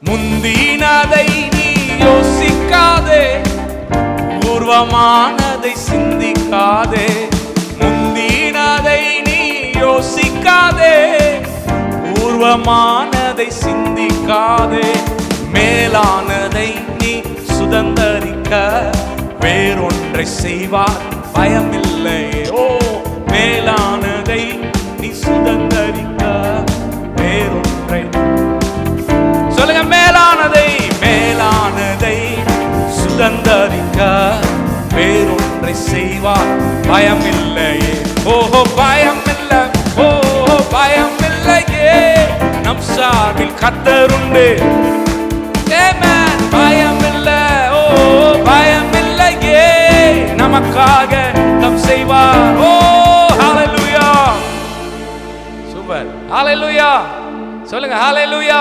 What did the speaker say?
முந்தினதை நீ யோசிக்காதே, பூர்வமானதை சிந்திக்காதே. முந்தினதை நீ யோசிக்காதே, பூர்வமானதை சிந்திக்காதே. மேலானதை நீ சுதந்தரிக்க வேறொன்றை செய்வார் பயமில்லை. ஓ, மேலானதை நீ சுதந்தரிக்க வேறொன்றை சொல்லுங்க. மேலானதை மேலானதை சுதந்தரிக்க வேறொன்றை செய்வார் பயமில்லையே. ஓஹோ பயமில்லை, ஓஹோ பயமில்லையே, நம் சார்பில் கர்த்தருண்டு. பயமில்லை, ஓ பயமில்லையே, நமக்காக நம் செய்வார். ஓ ஹalleluya, சூப்பர், ஹalleluya சொல்லுங்க, ஹalleluya.